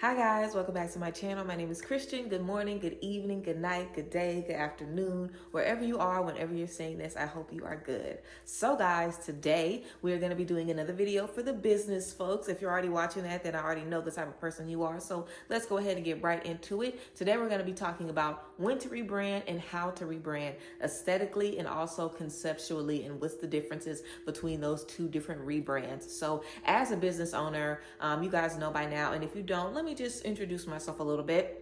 Hi guys, welcome back to my channel. My name is Christian. Good morning, good evening, good night, good day, good afternoon, wherever you are, whenever you're seeing this, I hope you are good. So guys, today we are going to be doing another video for the business folks. If you're already watching that, then I already know the type of person you are. So let's go ahead and get right into it. Today we're going to be talking about when to rebrand and how to rebrand aesthetically and also conceptually, and what's the differences between those two different rebrands. So as a business owner, you guys know by now, and if you don't, let me just introduce myself a little bit.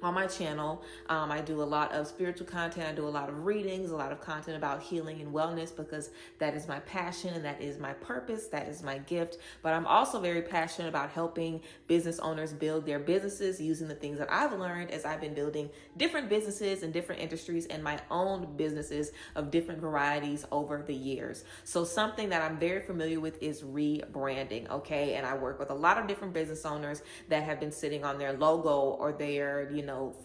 On my channel, I do a lot of spiritual content. I do a lot of readings, a lot of content about healing and wellness, because that is my passion and that is my purpose. That is my gift. But I'm also very passionate about helping business owners build their businesses using the things that I've learned as I've been building different businesses in different industries and my own businesses of different varieties over the years. So something that I'm very familiar with is rebranding, okay? And I work with a lot of different business owners that have been sitting on their logo or their,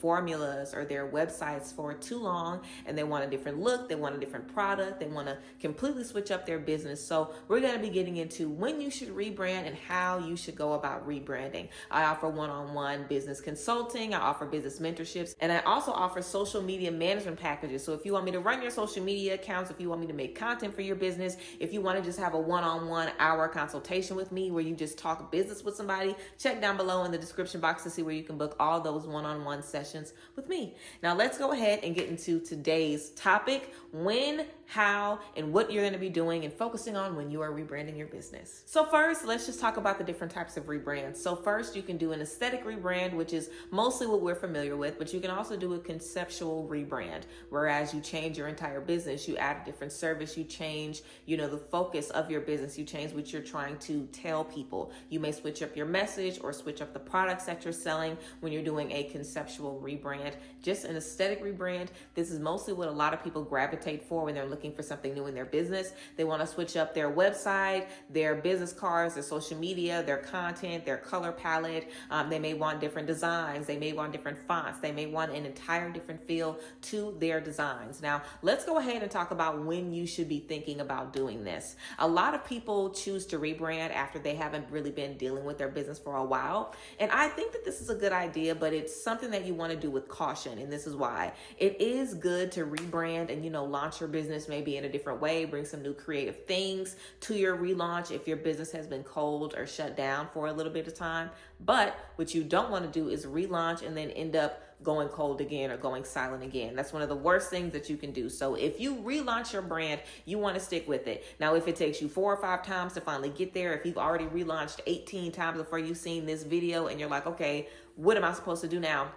formulas or their websites for too long, and they want a different look, they want a different product, they want to completely switch up their business. So we're going to be getting into when you should rebrand and how you should go about rebranding. I offer one-on-one business consulting, I offer business mentorships, and I also offer social media management packages. So if you want me to run your social media accounts, if you want me to make content for your business, if you want to just have a one-on-one hour consultation with me where you just talk business with somebody, check down below in the description box to see where you can book all those one-on-one sessions with me. Now let's go ahead and get into today's topic: when, how, and what you're going to be doing and focusing on when you are rebranding your business. So first, let's just talk about the different types of rebrands. So first, you can do an aesthetic rebrand, which is mostly what we're familiar with, but you can also do a conceptual rebrand, whereas you change your entire business, you add a different service, you change, the focus of your business, you change what you're trying to tell people. You may switch up your message or switch up the products that you're selling when you're doing a conceptual rebrand. Just an aesthetic rebrand, this is mostly what a lot of people gravitate for when they're looking for something new in their business. They want to switch up their website, their business cards, their social media, their content, their color palette. They may want different designs. They may want different fonts. They may want an entire different feel to their designs. Now, let's go ahead and talk about when you should be thinking about doing this. A lot of people choose to rebrand after they haven't really been dealing with their business for a while. And I think that this is a good idea, but it's something that you want to do with caution. And this is why. It is good to rebrand and, launch your business maybe in a different way, bring some new creative things to your relaunch if your business has been cold or shut down for a little bit of time. But what you don't want to do is relaunch and then end up going cold again or going silent again. That's one of the worst things that you can do. So if you relaunch your brand, you want to stick with it. Now, if it takes you 4 or 5 times to finally get there, if you've already relaunched 18 times before you've seen this video and you're like, okay, what am I supposed to do now?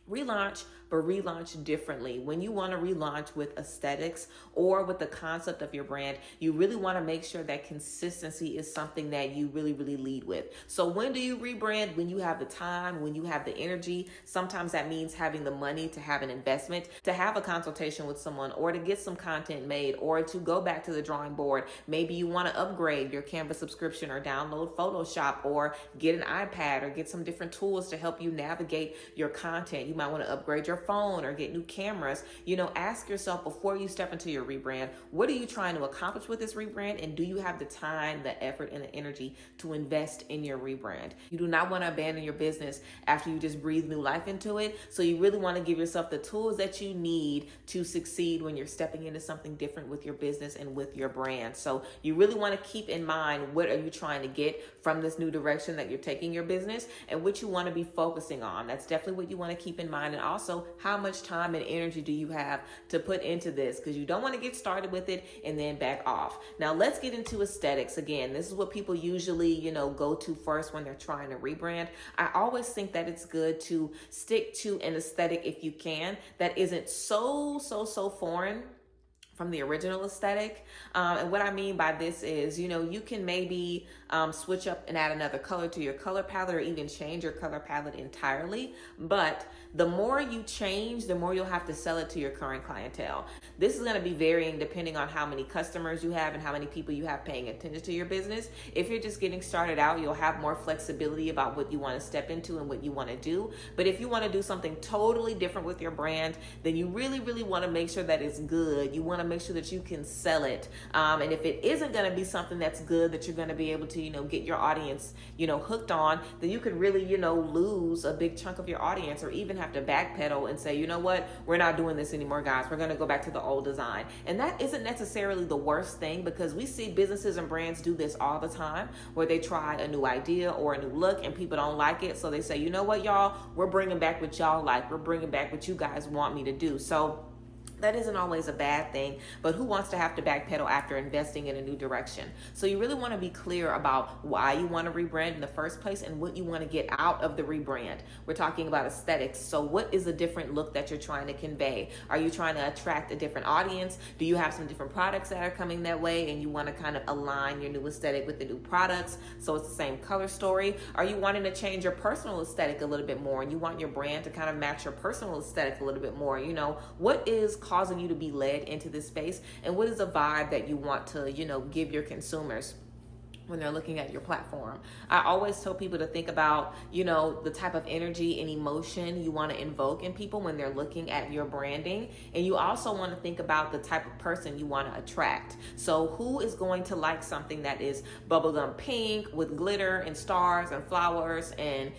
Relaunch, but relaunch differently. When you want to relaunch with aesthetics or with the concept of your brand, you really want to make sure that consistency is something that you really, really lead with. So when do you rebrand? When you have the time, when you have the energy. Sometimes that means having the money to have an investment, to have a consultation with someone, or to get some content made, or to go back to the drawing board. Maybe you want to upgrade your Canva subscription or download Photoshop or get an iPad or get some different tools to help you navigate your content. You might want to upgrade your phone or get new cameras. Ask yourself before you step into your rebrand, what are you trying to accomplish with this rebrand? And do you have the time, the effort, and the energy to invest in your rebrand? You do not want to abandon your business after you just breathe new life into it. So you really want to give yourself the tools that you need to succeed when you're stepping into something different with your business and with your brand. So you really want to keep in mind, what are you trying to get from this new direction that you're taking your business, and what you want to be focusing on. That's definitely what you want to keep in mind. And also, how much time and energy do you have to put into this? Because you don't want to get started with it and then back off. Now, let's get into aesthetics. Again, this is what people usually, go to first when they're trying to rebrand. I always think that it's good to stick to an aesthetic, if you can, that isn't so foreign from the original aesthetic. And what I mean by this is, you can maybe switch up and add another color to your color palette, or even change your color palette entirely. But the more you change, the more you'll have to sell it to your current clientele. This is going to be varying depending on how many customers you have and how many people you have paying attention to your business. If you're just getting started out, you'll have more flexibility about what you want to step into and what you want to do. But if you want to do something totally different with your brand, then you really, really want to make sure that it's good. You want to to make sure that you can sell it. And if it isn't going to be something that's good that you're going to be able to, get your audience, hooked on, then you could really, lose a big chunk of your audience, or even have to backpedal and say, you know what, we're not doing this anymore, guys. We're going to go back to the old design. And that isn't necessarily the worst thing, because we see businesses and brands do this all the time, where they try a new idea or a new look and people don't like it. So they say, you know what, y'all, we're bringing back what y'all like. We're bringing back what you guys want me to do. So that isn't always a bad thing, but who wants to have to backpedal after investing in a new direction? So you really want to be clear about why you want to rebrand in the first place and what you want to get out of the rebrand. We're talking about aesthetics. So what is a different look that you're trying to convey? Are you trying to attract a different audience? Do you have some different products that are coming that way and you want to kind of align your new aesthetic with the new products so it's the same color story? Are you wanting to change your personal aesthetic a little bit more and you want your brand to kind of match your personal aesthetic a little bit more? What is causing you to be led into this space, and what is a vibe that you want to give your consumers when they're looking at your platform? I always tell people to think about, the type of energy and emotion you want to invoke in people when they're looking at your branding. And you also want to think about the type of person you want to attract. So who is going to like something that is bubblegum pink with glitter and stars and flowers and,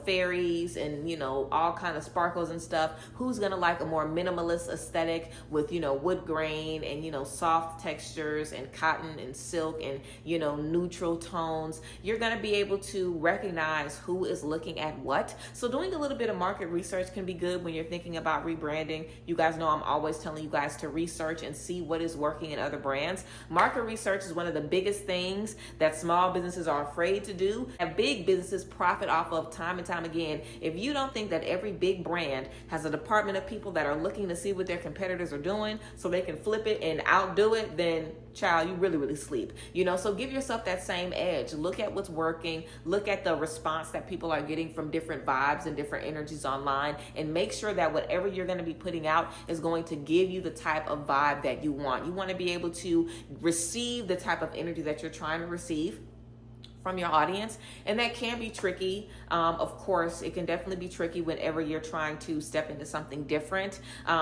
fairies and, all kind of sparkles and stuff? Who's going to like a more minimalist aesthetic with, wood grain and, soft textures and cotton and silk and, neutral tones? You're going to be able to recognize who is looking at what. So doing a little bit of market research can be good when you're thinking about rebranding. You guys know I'm always telling you guys to research and see what is working in other brands. Market research is one of the biggest things that small businesses are afraid to do, and big businesses profit off of time and time again. If you don't think that every big brand has a department of people that are looking to see what their competitors are doing so they can flip it and outdo it, then child, you really sleep. So give yourself that same edge. Look at what's working. Look at the response that people are getting from different vibes and different energies online, and make sure that whatever you're going to be putting out is going to give you the type of vibe that you want. You want to be able to receive the type of energy that you're trying to receive from your audience, and that can be tricky. Of course, it can definitely be tricky whenever you're trying to step into something different,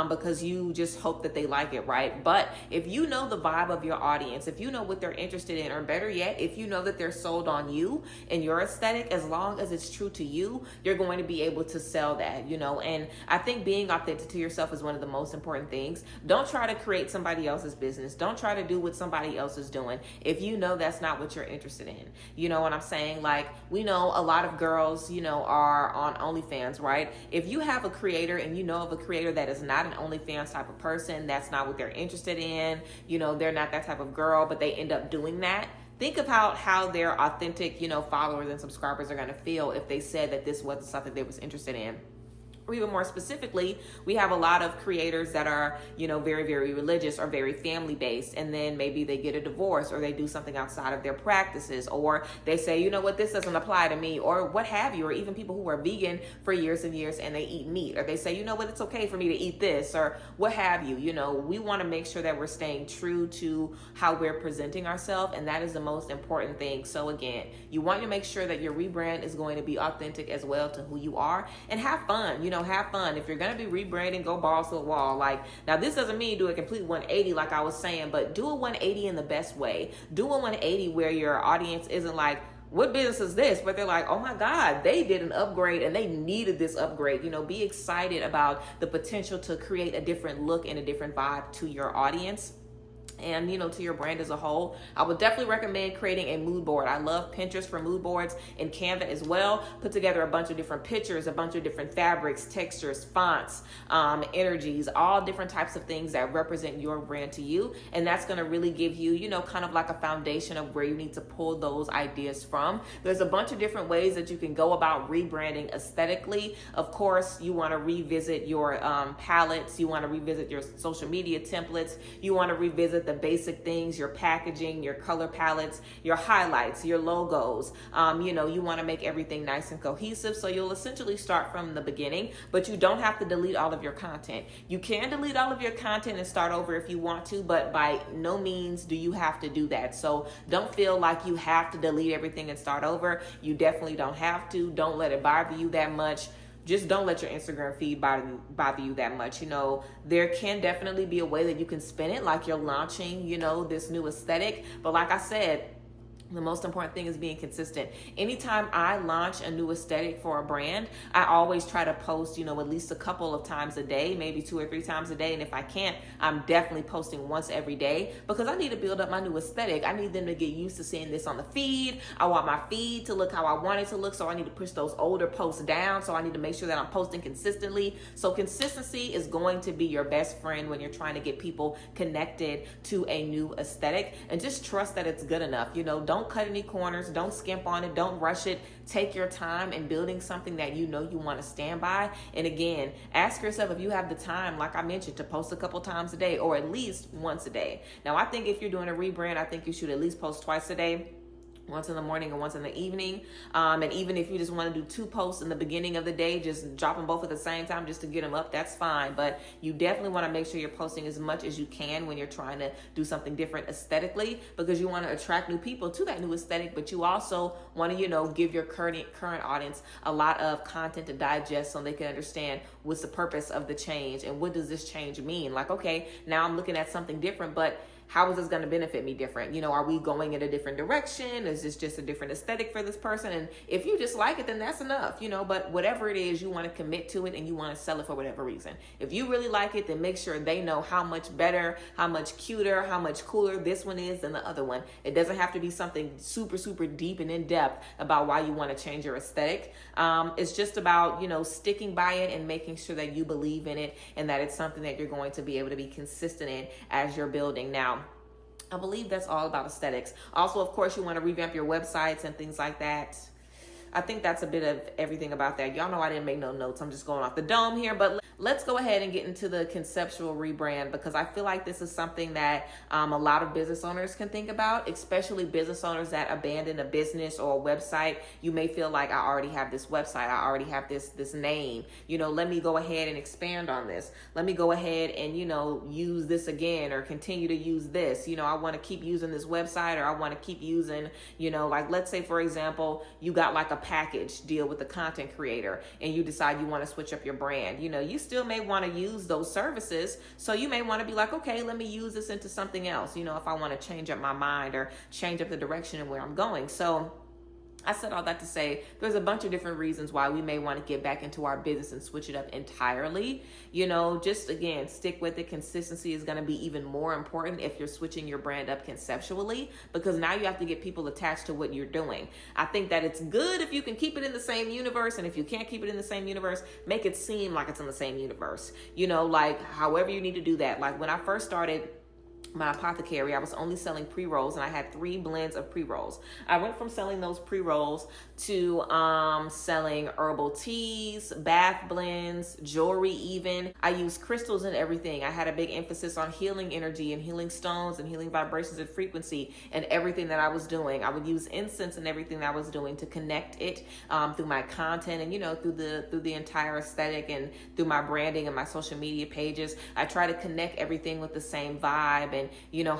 because you just hope that they like it, right? But if you know the vibe of your audience, if you know what they're interested in, or better yet, if you know that they're sold on you and your aesthetic, as long as it's true to you, you're going to be able to sell that, and I think being authentic to yourself is one of the most important things. Don't try to create somebody else's business. Don't try to do what somebody else is doing if you know that's not what you're interested in. You know what I'm saying? Like, we know a lot of girls, are on OnlyFans, right? If you have a creator and you know of a creator that is not an OnlyFans type of person, that's not what they're interested in, they're not that type of girl, but they end up doing that. Think about how their authentic, followers and subscribers are going to feel if they said that this wasn't something they was interested in. Or even more specifically, we have a lot of creators that are, very, very religious or very family based. And then maybe they get a divorce, or they do something outside of their practices, or they say, you know what, this doesn't apply to me, or what have you. Or even people who are vegan for years and years and they eat meat, or they say, you know what, it's okay for me to eat this, or what have you. We want to make sure that we're staying true to how we're presenting ourselves. And that is the most important thing. So again, you want to make sure that your rebrand is going to be authentic as well to who you are, and have fun. Have fun. If you're going to be rebranding, go balls to the wall. Like, now this doesn't mean do a complete 180 like I was saying, but do a 180 in the best way. Do a 180 where your audience isn't like, what business is this? But they're like, oh my God, they did an upgrade and they needed this upgrade. Be excited about the potential to create a different look and a different vibe to your audience. And to your brand as a whole. I would definitely recommend creating a mood board. I love Pinterest for mood boards, and Canva as well. Put together a bunch of different pictures, a bunch of different fabrics, textures, fonts, energies, all different types of things that represent your brand to you. And that's going to really give you, kind of like a foundation of where you need to pull those ideas from. There's a bunch of different ways that you can go about rebranding aesthetically. Of course, you want to revisit your palettes. You want to revisit your social media templates. You want to revisit the basic things, your packaging, your color palettes, your highlights, your logos. You want to make everything nice and cohesive. So you'll essentially start from the beginning, but you don't have to delete all of your content. You can delete all of your content and start over if you want to, but by no means do you have to do that. So don't feel like you have to delete everything and start over. You definitely don't have to. Don't let it bother you that much. just don't let your Instagram feed bother you that much. There can definitely be a way that you can spin it like you're launching, this new aesthetic. But like I said, the most important thing is being consistent. Anytime I launch a new aesthetic for a brand, I always try to post, at least a couple of times a day, maybe 2 or 3 times a day. And if I can't, I'm definitely posting once every day, because I need to build up my new aesthetic. I need them to get used to seeing this on the feed. I want my feed to look how I want it to look. So I need to push those older posts down. So I need to make sure that I'm posting consistently. So consistency is going to be your best friend when you're trying to get people connected to a new aesthetic, and just trust that it's good enough. Don't cut any corners, don't skimp on it, don't rush it. Take your time in building something that you want to stand by. And again, ask yourself if you have the time, like I mentioned, to post a couple times a day, or at least once a day. Now, I think if you're doing a rebrand, I think you should at least post twice a day. Once in the morning and once in the evening. And even if you just want to do 2 posts in the beginning of the day, just drop them both at the same time just to get them up, that's fine. But you definitely want to make sure you're posting as much as you can when you're trying to do something different aesthetically, because you want to attract new people to that new aesthetic. But you also want to, give your current audience a lot of content to digest, so they can understand what's the purpose of the change and what does this change mean. Like, okay, now I'm looking at something different, but how is this going to benefit me different? Are we going in a different direction? Is this just a different aesthetic for this person? And if you just like it, then that's enough, but whatever it is, you want to commit to it and you want to sell it for whatever reason. If you really like it, then make sure they know how much better, how much cuter, how much cooler this one is than the other one. It doesn't have to be something super, super deep and in depth about why you want to change your aesthetic. It's just about, sticking by it and making sure that you believe in it and that it's something that you're going to be able to be consistent in as you're building. Now, I believe that's all about aesthetics. Also, of course, you want to revamp your websites and things like that. I think that's a bit of everything about that. Y'all know I didn't make no notes. I'm just going off the dome here, but let's go ahead and get into the conceptual rebrand, because I feel like this is something that a lot of business owners can think about, especially business owners that abandon a business or a website. You may feel like, I already have this website. I already have this name. Let me go ahead and expand on this. Let me go ahead and, use this again, or continue to use this. I want to keep using this website, or I want to keep using, like, let's say, for example, you got like a package deal with the content creator and you decide you want to switch up your brand. You still may want to use those services. So you may want to be like, okay, let me use this into something else, if I want to change up my mind or change up the direction and where I'm going. So I said all that to say there's a bunch of different reasons why we may want to get back into our business and switch it up entirely. Just again, stick with it. Consistency is going to be even more important if you're switching your brand up conceptually, because now you have to get people attached to what you're doing. I think that it's good if you can keep it in the same universe, and if you can't keep it in the same universe, make it seem like it's in the same universe. Like however you need to do that. Like when I first started my apothecary, I was only selling pre-rolls, and I had 3 blends of pre-rolls. I went from selling those pre-rolls to selling herbal teas, bath blends, jewelry even. I used crystals and everything. I had a big emphasis on healing energy and healing stones and healing vibrations and frequency and everything that I was doing. I would use incense and everything that I was doing to connect it through my content and, through the entire aesthetic and through my branding and my social media pages. I try to connect everything with the same vibe and,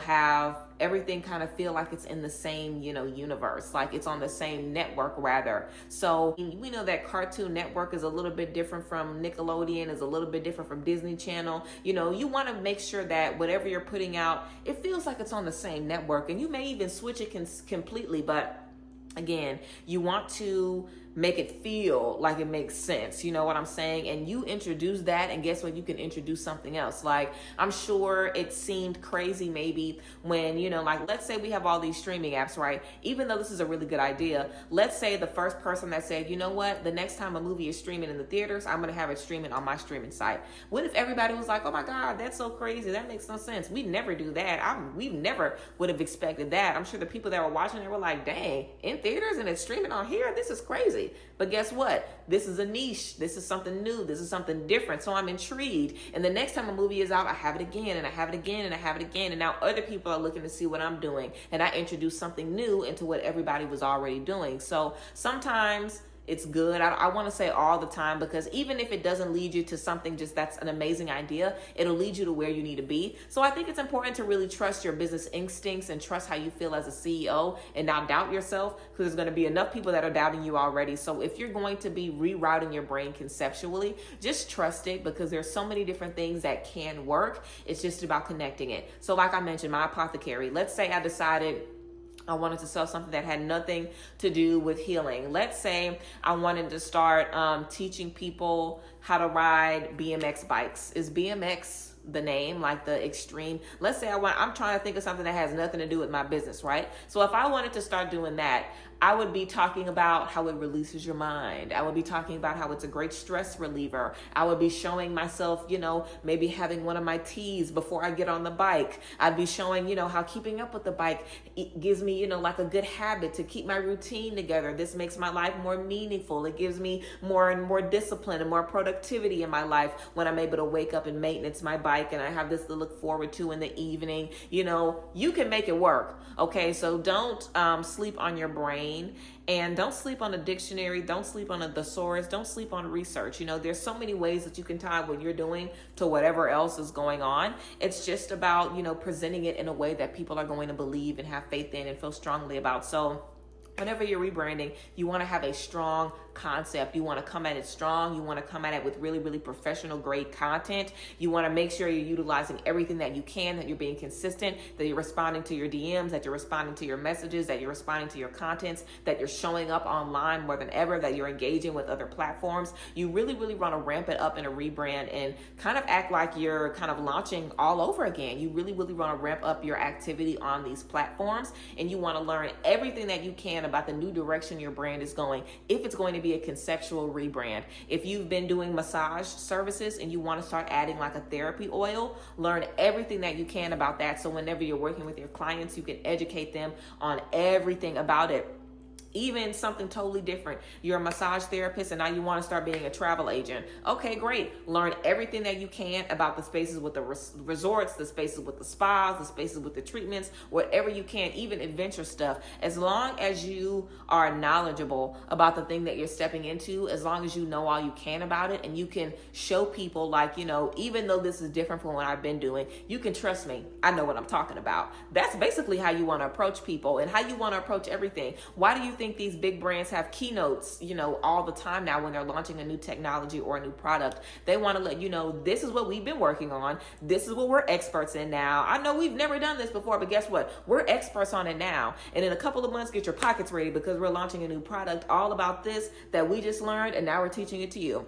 have everything kind of feel like it's in the same, universe, like it's on the same network rather. So we know that Cartoon Network is a little bit different from Nickelodeon, is a little bit different from Disney Channel. You want to make sure that whatever you're putting out, it feels like it's on the same network, and you may even switch it completely, but again, you want to make it feel like it makes sense. You know what I'm saying? And you introduce that, and guess what? You can introduce something else. Like, I'm sure it seemed crazy maybe when, like, let's say we have all these streaming apps, right? Even though this is a really good idea, let's say the first person that said, you know what, the next time a movie is streaming in the theaters, I'm going to have it streaming on my streaming site. What if everybody was like, oh my God, that's so crazy. That makes no sense. We never do that. We never would have expected that. I'm sure the people that were watching it were like, dang, in theaters and it's streaming on here? This is crazy. But guess what? This is a niche. This is something new. This is something different. So I'm intrigued. And the next time a movie is out, I have it again and I have it again and I have it again. And now other people are looking to see what I'm doing. And I introduce something new into what everybody was already doing. So sometimes it's good. I want to say all the time, because even if it doesn't lead you to something just that's an amazing idea, it'll lead you to where you need to be. So I think it's important to really trust your business instincts and trust how you feel as a CEO and not doubt yourself, because there's going to be enough people that are doubting you already. So if you're going to be rerouting your brain conceptually, just trust it, because there's so many different things that can work. It's just about connecting it. So like I mentioned, my apothecary, let's say I decided I wanted to sell something that had nothing to do with healing. Let's say I wanted to start teaching people how to ride BMX bikes. Is BMX the name, like the extreme? Let's say I'm trying to think of something that has nothing to do with my business, right? So if I wanted to start doing that, I would be talking about how it releases your mind. I would be talking about how it's a great stress reliever. I would be showing myself, maybe having one of my teas before I get on the bike. I'd be showing, how keeping up with the bike gives me, like a good habit to keep my routine together. This makes my life more meaningful. It gives me more and more discipline and more productivity in my life when I'm able to wake up and maintenance my bike, and I have this to look forward to in the evening. You can make it work. Okay, so don't sleep on your brain. And don't sleep on a dictionary. Don't sleep on a thesaurus. Don't sleep on research. There's so many ways that you can tie what you're doing to whatever else is going on. It's just about, presenting it in a way that people are going to believe and have faith in and feel strongly about. So whenever you're rebranding, you want to have a strong concept. You want to come at it strong. You want to come at it with really, really professional grade content. You want to make sure you're utilizing everything that you can, that you're being consistent, that you're responding to your DMs, that you're responding to your messages, that you're responding to your contents, that you're showing up online more than ever, that you're engaging with other platforms. You really, really want to ramp it up in a rebrand and kind of act like you're kind of launching all over again. You really, really want to ramp up your activity on these platforms, and you want to learn everything that you can about the new direction your brand is going, if it's going to be a conceptual rebrand. If you've been doing massage services and you want to start adding like a therapy oil, learn everything that you can about that, so whenever you're working with your clients, you can educate them on everything about it. Even something totally different. You're a massage therapist and now you want to start being a travel agent. Okay, great. Learn everything that you can about the spaces with the resorts, the spaces with the spas, the spaces with the treatments, whatever you can, even adventure stuff. As long as you are knowledgeable about the thing that you're stepping into, as long as you know all you can about it, and you can show people like, even though this is different from what I've been doing, you can trust me. I know what I'm talking about. That's basically how you want to approach people and how you want to approach everything. Why do you think these big brands have keynotes, all the time now when they're launching a new technology or a new product? They want to let you know, this is what we've been working on. This is what we're experts in now. I know we've never done this before, but guess what? We're experts on it now. And in a couple of months, get your pockets ready, because we're launching a new product all about this that we just learned, and now we're teaching it to you.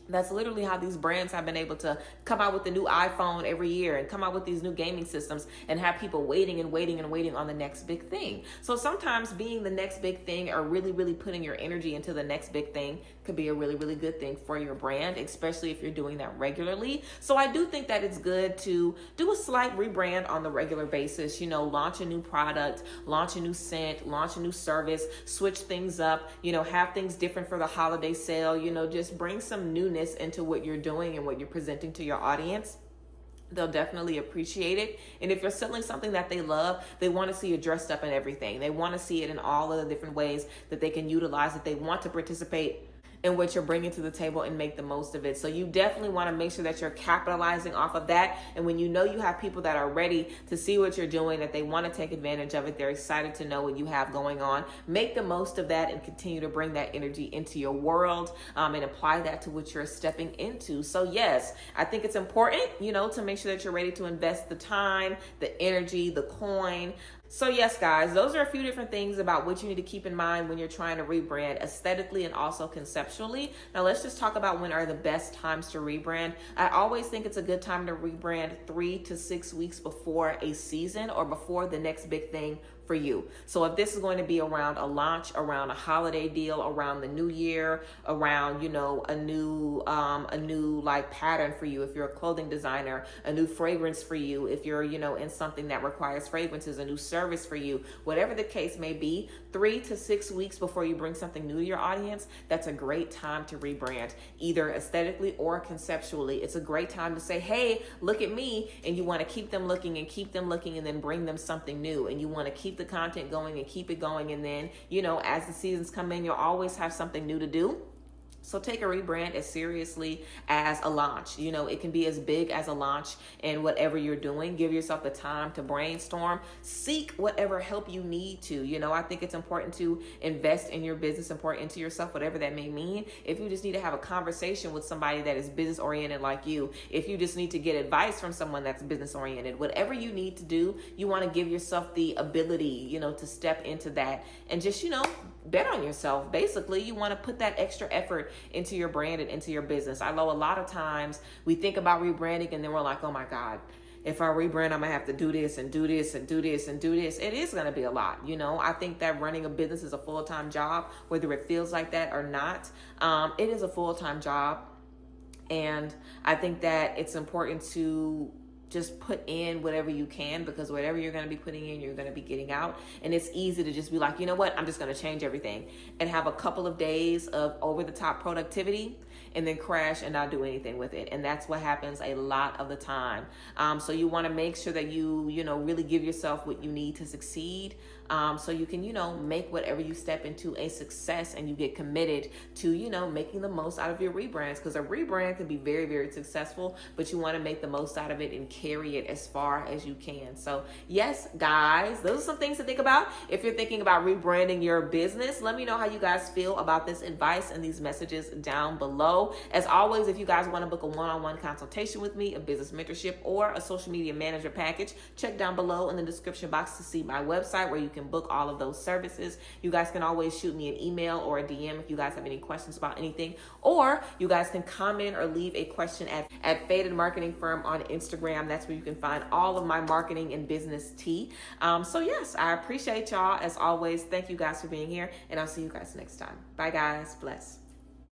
That's literally how these brands have been able to come out with the new iPhone every year and come out with these new gaming systems and have people waiting and waiting and waiting on the next big thing. So sometimes being the next big thing, or really, really putting your energy into the next big thing, could be a really, really good thing for your brand, especially if you're doing that regularly. So I do think that it's good to do a slight rebrand on the regular basis, launch a new product, launch a new scent, launch a new service, switch things up, have things different for the holiday sale, just bring some newness into what you're doing and what you're presenting to your audience. They'll definitely appreciate it. And if you're selling something that they love, they want to see you dressed up in everything. They want to see it in all of the different ways that they can utilize it. They want to participate in what you're bringing to the table and make the most of it. So you definitely want to make sure that you're capitalizing off of that. And when you have people that are ready to see what you're doing, that they want to take advantage of it, they're excited to know what you have going on, make the most of that and continue to bring that energy into your world, and apply that to what you're stepping into. So yes, I think it's important, to make sure that you're ready to invest the time, the energy, the coin. So yes, guys, those are a few different things about what you need to keep in mind when you're trying to rebrand aesthetically and also conceptually. Now let's just talk about when are the best times to rebrand. I always think it's a good time to rebrand 3 to 6 weeks before a season or before the next big thing for you. So if this is going to be around a launch, around a holiday deal, around the new year, around, a new like pattern for you, if you're a clothing designer, a new fragrance for you, if you're, in something that requires fragrances, a new service for you, whatever the case may be, 3 to 6 weeks before you bring something new to your audience, that's a great time to rebrand, either aesthetically or conceptually. It's a great time to say, hey, look at me. And you want to keep them looking and then bring them something new. And you want to keep the content going and keep it going. And then, you know, as the seasons come in, you'll always have something new to do. So take a rebrand as seriously as a launch. You know, it can be as big as a launch in whatever you're doing. Give yourself the time to brainstorm. Seek whatever help you need to. You know, I think it's important to invest in your business and pour into yourself, whatever that may mean. If you just need to have a conversation with somebody that is business oriented like you, if you just need to get advice from someone that's business oriented, whatever you need to do, you want to give yourself the ability, you know, to step into that and just, you know, bet on yourself. Basically, you want to put that extra effort into your brand and into your business. I know a lot of times we think about rebranding and then we're like, oh my God, if I rebrand, I'm gonna have to do this and do this and do this and do this. It is gonna be a lot. You know, I think that running a business is a full-time job, whether it feels like that or not. It is a full-time job. And I think that it's important to just put in whatever you can, because whatever you're going to be putting in, you're going to be getting out. And it's easy to just be like, you know what, I'm just going to change everything and have a couple of days of over the top productivity and then crash and not do anything with it. And that's what happens a lot of the time. So you want to make sure that you know, really give yourself what you need to succeed. So you can, you know, make whatever you step into a success, and you get committed to, you know, making the most out of your rebrands, because a rebrand can be very, very successful, but you want to make the most out of it and carry it as far as you can. So yes, guys, those are some things to think about. If you're thinking about rebranding your business, let me know how you guys feel about this advice and these messages down below. As always, if you guys want to book a one-on-one consultation with me, a business mentorship, or a social media manager package, check down below in the description box to see my website where you can book all of those services. You guys can always shoot me an email or a DM if you guys have any questions about anything, or you guys can comment or leave a question at Faded Marketing Firm on Instagram. That's where you can find all of my marketing and business tea. So yes, I appreciate y'all as always. Thank you guys for being here, and I'll see you guys next time. Bye guys. Bless.